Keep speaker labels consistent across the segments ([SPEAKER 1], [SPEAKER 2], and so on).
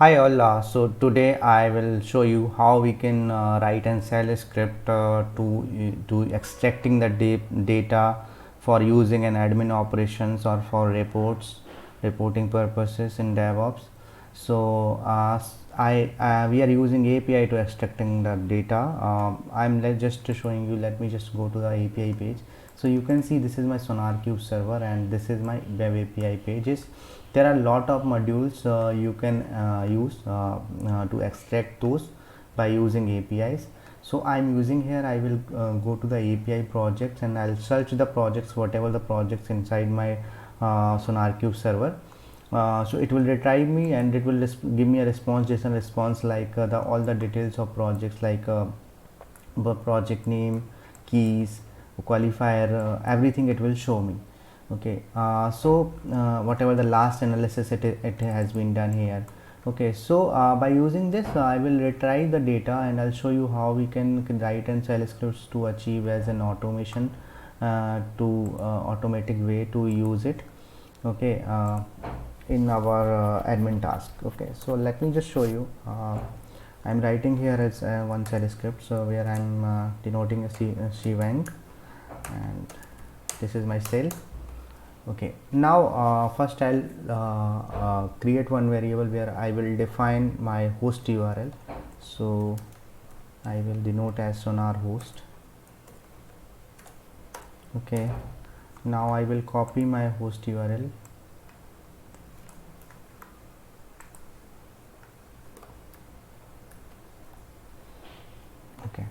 [SPEAKER 1] Hi all, so today I will show you how we can write and sell a script to extracting the data for using an admin operations or for reporting purposes in DevOps. So we are using API to extracting the data. Just showing you. Let me just go to the API page. So you can see this is my SonarQube server and this is my web API pages. There are a lot of modules you can use to extract those by using APIs. So I'm using here, I will go to the API projects and I'll search the projects, whatever the projects inside my SonarQube server. So it will retrieve me and it will give me a response, JSON response, like all the details of projects, like the project name, keys, qualifier, everything it will show me. Okay, whatever the last analysis it has been done here. Okay, so by using this I will retrieve the data and I'll show you how we can write and shell scripts to achieve as an automation, to automatic way to use it. Okay, in our admin task. Okay, so let me just show you. I'm writing here as one shell script, so where I'm denoting a shebang, and this is my cell. Okay, now first I'll create one variable where I will define my host URL. So I will denote as sonar host. Okay, now I will copy my host URL. Okay,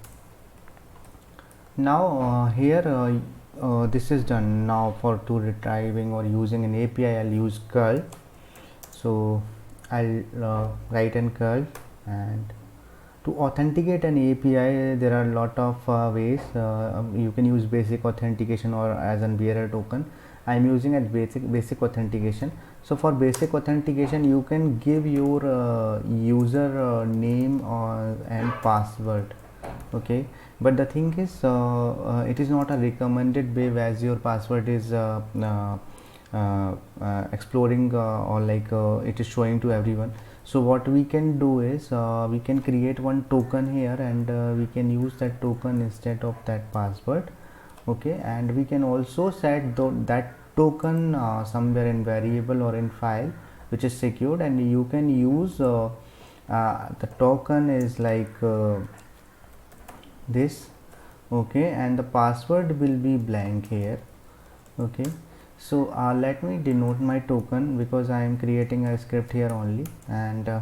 [SPEAKER 1] now here this is done. Now for to retrieving or using an API, I'll use curl. So I'll write in curl, and to authenticate an API there are a lot of ways. You can use basic authentication or as an bearer token. I'm using a basic authentication. So for basic authentication you can give your user name and password. Okay, but the thing is it is not a recommended way, as your password is exploring or like it is showing to everyone. So what we can do is we can create one token here and we can use that token instead of that password. Okay, and we can also set that token somewhere in variable or in file which is secured, and you can use the token is like this. Okay, and the password will be blank here. Okay, so let me denote my token because I am creating a script here only, and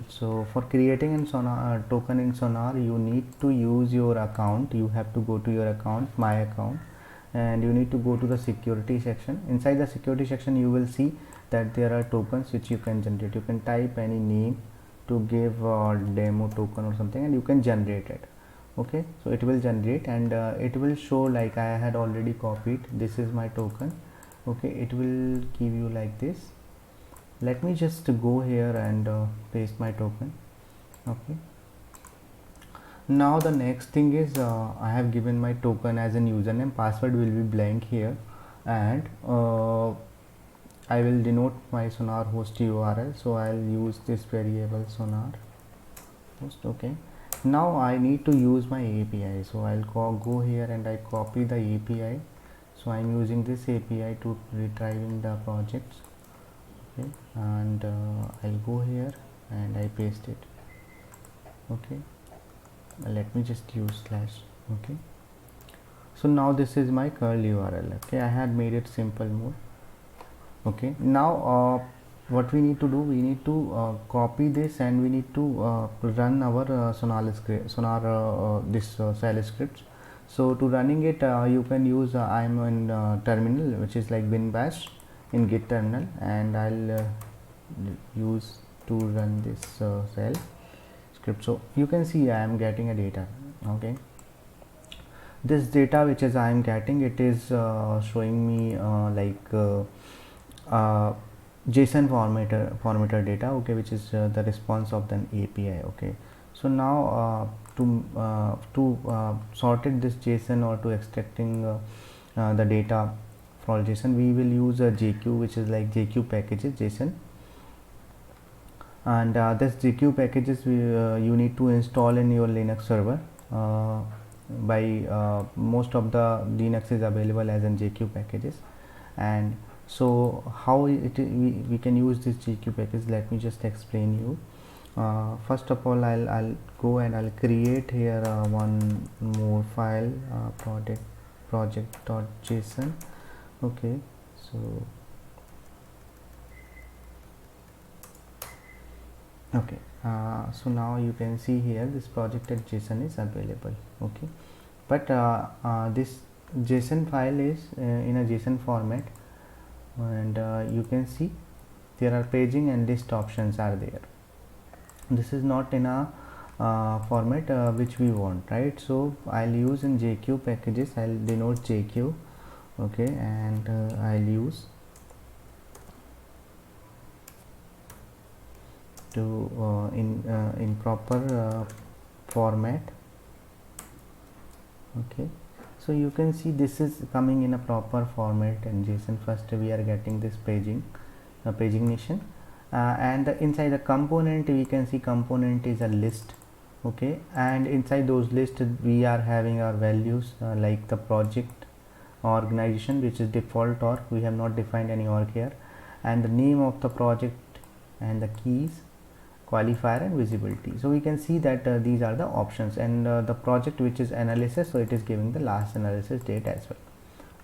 [SPEAKER 1] so for creating in sonar token in sonar, you need to use your account. You have to go to your account, my account, and you need to go to the security section. Inside the security section you will see that there are tokens which you can generate. You can type any name to give demo token or something and you can generate it. Okay, so it will generate and it will show like I had already copied. This is my token. Okay, it will give you like this. Let me just go here and paste my token. Okay, now the next thing is I have given my token as an username. Password will be blank here, and I will denote my sonar host URL. So I'll use this variable sonar host. Okay, now I need to use my API. So I'll go here and I copy the API. So I'm using this API to retrieving the projects. Okay, and I'll go here and I paste it. Okay, let me just use slash. Okay, so now this is my curl URL. Okay, I had made it simple mode. Okay, now what we need to do, we need to copy this and we need to run our this shell scripts. So to running it you can use I'm in terminal, which is like bin bash in git terminal, and I'll use to run this shell script. So you can see I am getting a data. Okay, this data which is I am getting, it is showing me JSON formatter data. Okay, which is the response of the API. Okay, so now to sorted this JSON or to extracting the data for JSON we will use a JQ, which is like JQ packages JSON. And this JQ packages you need to install in your Linux server. By most of the Linux is available as in JQ packages. And so how we can use this JQ package, let me just explain you. First of all, I'll go and I'll create here one more file, project.json. okay, so okay, so now you can see here this project.json is available. Okay, but this JSON file is in a JSON format, and you can see there are paging and list options are there. This is not in a format which we want, right? So I'll use in JQ packages, I'll denote JQ. Okay, and I'll use to in proper format. Okay, so you can see this is coming in a proper format in JSON. First we are getting this pagination, and inside the component we can see component is a list. Okay, and inside those lists we are having our values like the project organization, which is default org, we have not defined any org here, and the name of the project and the keys, qualifier and visibility. So we can see that these are the options, and the project which is analysis, so it is giving the last analysis date as well.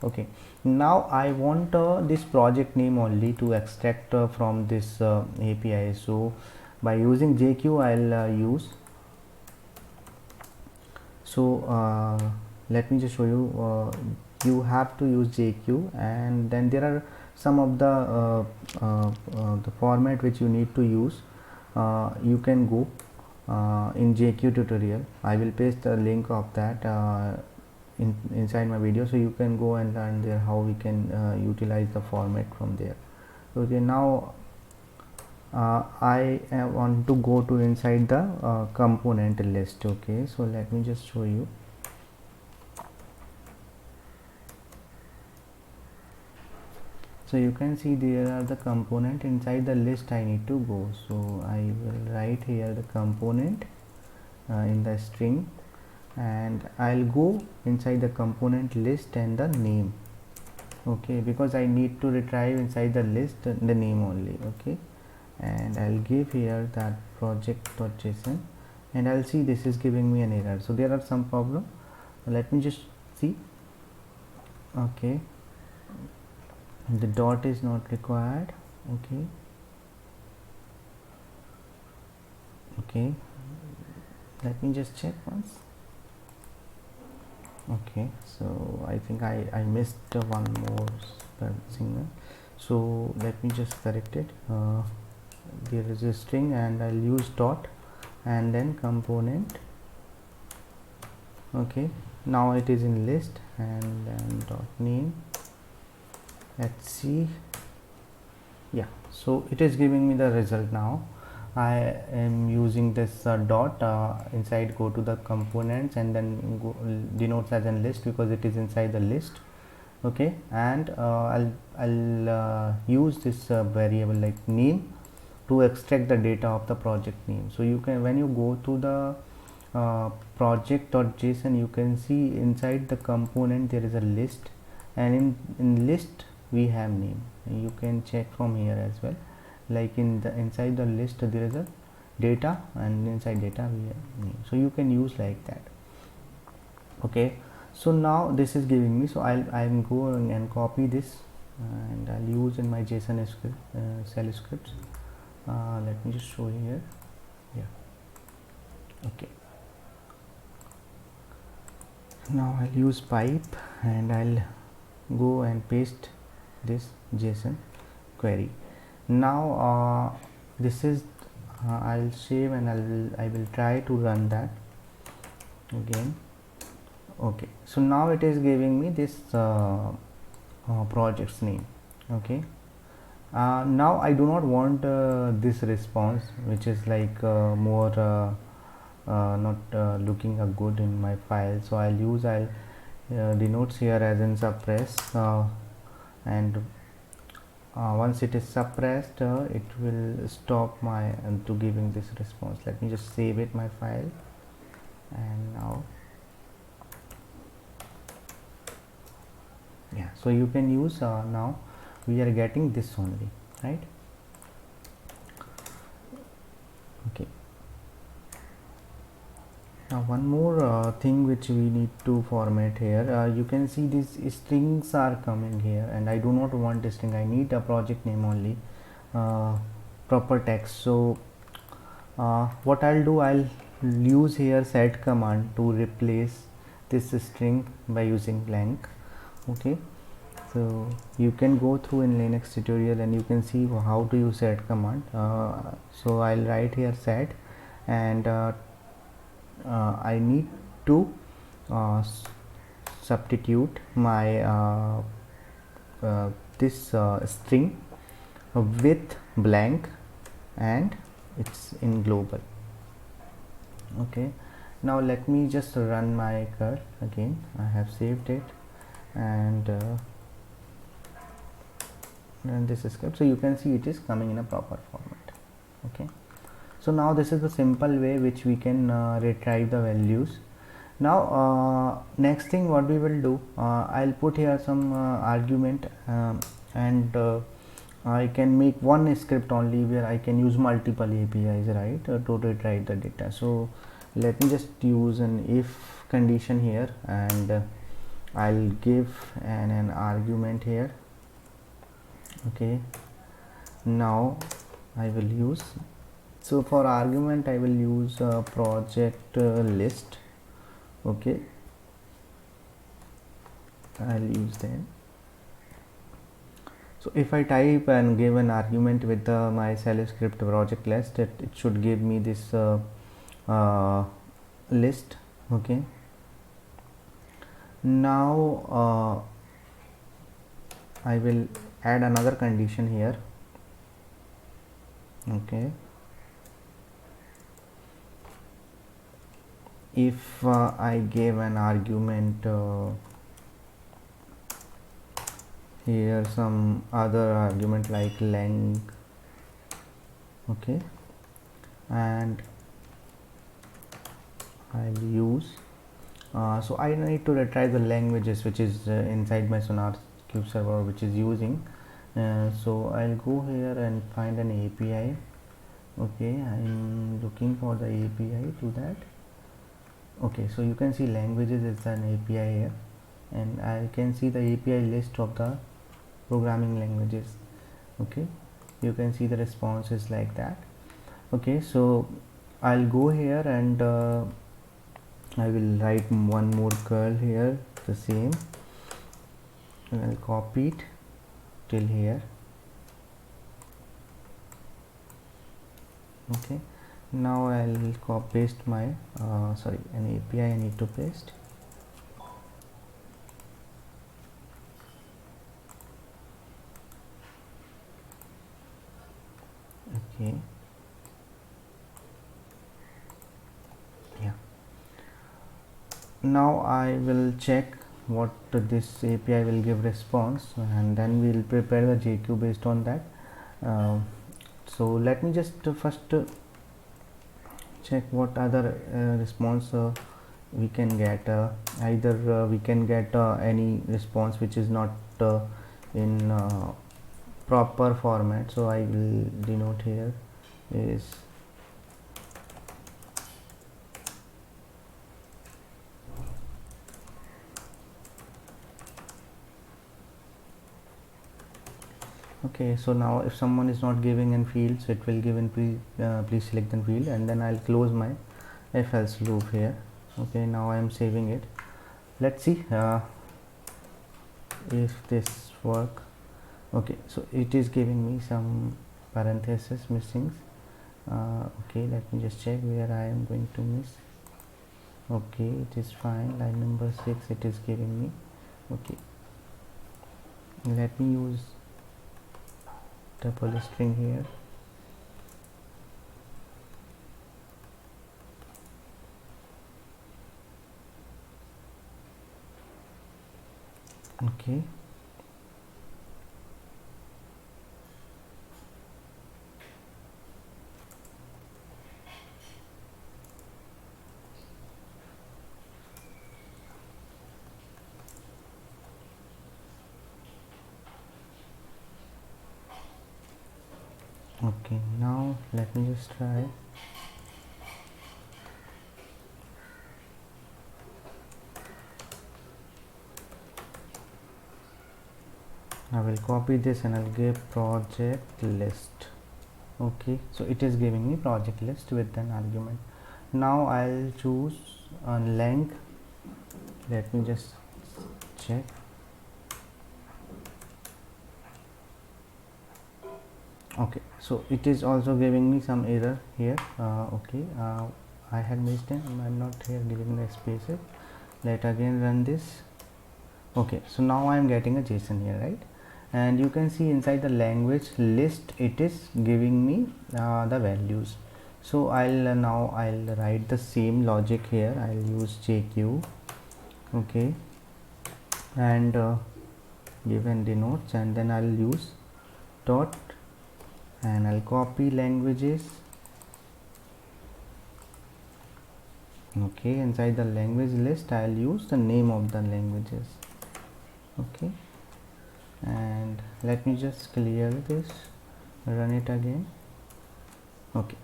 [SPEAKER 1] Okay, now I want this project name only to extract from this API. So by using JQ I'll use, so let me just show you. You have to use JQ, and then there are some of the format which you need to use. You can go in JQ tutorial. I will paste the link of that inside my video, so you can go and learn there how we can utilize the format from there. Okay, now I want to go to inside the component list. Okay, so let me just show you. So you can see there are the component inside the list. I need to go, so I will write here the component in the string, and I'll go inside the component list and the name. Okay, because I need to retrieve inside the list the name only. Okay, and I'll give here that project.json, and I'll see this is giving me an error. So there are some problem. Let me just see. Okay, the dot is not required. Okay, okay, let me just check once. Okay, so I think I missed one more signal, so let me just correct it. There is a string, and I'll use dot and then component. Okay, now it is in list, and then dot name. Let's see. Yeah, so it is giving me the result now. I am using this dot inside, go to the components, and then go, denotes as a list because it is inside the list. Okay, and I'll use this variable like name to extract the data of the project name. So you can, when you go to the project.json, you can see inside the component there is a list, and in list we have name. You can check from here as well, like in the inside the list there is a data, and inside data we have name. So you can use like that. Okay, so now this is giving me, so I'm going and copy this, and I'll use in my JSON script, shell scripts. Let me just show here. Yeah, okay, now I'll use pipe, and I'll go and paste this JSON query. Now this is I'll save, and I will try to run that again. Okay, so now it is giving me this project's name. Okay, now I do not want this response, which is like more not looking good in my file. So I'll denotes here as in suppress and once it is suppressed, it will stop my to giving this response. Let me just save it my file, and now yeah, so you can use now we are getting this only, right? Okay, now one more thing which we need to format here. You can see these strings are coming here, and I do not want a string, I need a project name only, proper text. So what I'll do, I'll use here set command to replace this string by using blank. Okay, so you can go through in Linux tutorial and you can see how to use set command. So I'll write here set, and I need to substitute my this string with blank, and it's in global. Okay, now let me just run my curl again. I have saved it and run this script, so you can see it is coming in a proper format. Okay, so now this is the simple way which we can retrieve the values. Now next thing what we will do, I'll put here some argument, and I can make one script only where I can use multiple APIs, right, to retrieve the data. So let me just use an if condition here, and I'll give an argument here. Okay, now I will use, so for argument I will use project list. Okay, I'll use them. So if I type and give an argument with my shell script project list, it should give me this list. Okay, now I will add another condition here. Okay, if I gave an argument here, some other argument like length. Okay, and I'll use so I need to retrieve the languages which is inside my sonarqube server which is using. So I'll go here and find an API. Okay, I'm looking for the API to that. Okay, so you can see languages is an API here, and I can see the API list of the programming languages. Okay, you can see the responses like that. Okay, so I'll go here and I will write one more curl here, the same, and I'll copy it till here. Okay, now I'll paste my sorry, an API I need to paste. Okay, yeah, now I will check what this API will give response, and then we will prepare the JQ based on that. So let me just first check what other response we can get. Either we can get any response which is not in proper format, so I will denote here is okay. So now if someone is not giving in fields, it will give in please select the field, and then I'll close my if else loop here. Okay, now I am saving it. Let's see if this work. Okay, so it is giving me some parenthesis missing. Okay, let me just check where I am going to miss. Okay, it is fine. Line number 6 it is giving me. Okay, let me use double string here. Okay, Okay, now let me just try. I will copy this and I'll give project list. Okay, so it is giving me project list with an argument. Now I'll choose a length. Let me just check. Okay, so it is also giving me some error here. Okay, I had missed it. I'm not here giving the spaces. Let again run this. Okay, so now I am getting a JSON here, right? And you can see inside the language list it is giving me the values. So now I'll write the same logic here. I'll use JQ. Okay, and give and denotes, and then I'll use dot, and I'll copy languages. Okay, inside the language list I'll use the name of the languages. Okay, and let me just clear this, run it again. Okay,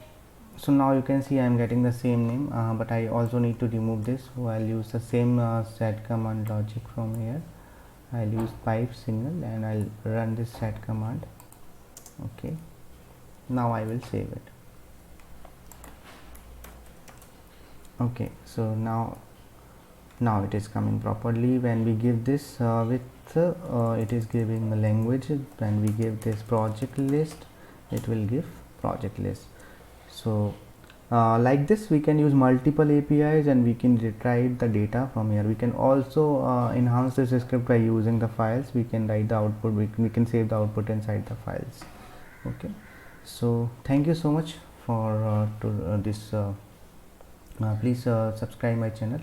[SPEAKER 1] so now you can see I am getting the same name, but I also need to remove this, so I'll use the same set command logic from here. I'll use pipe signal and I'll run this set command. Okay, now I will save it. Okay, so now it is coming properly. When we give this with it is giving the language. When we give this project list, it will give project list. So like this we can use multiple APIs and we can retrieve the data from here. We can also enhance this script by using the files. We can write the output, we can save the output inside the files. Okay, so thank you so much for this please subscribe my channel.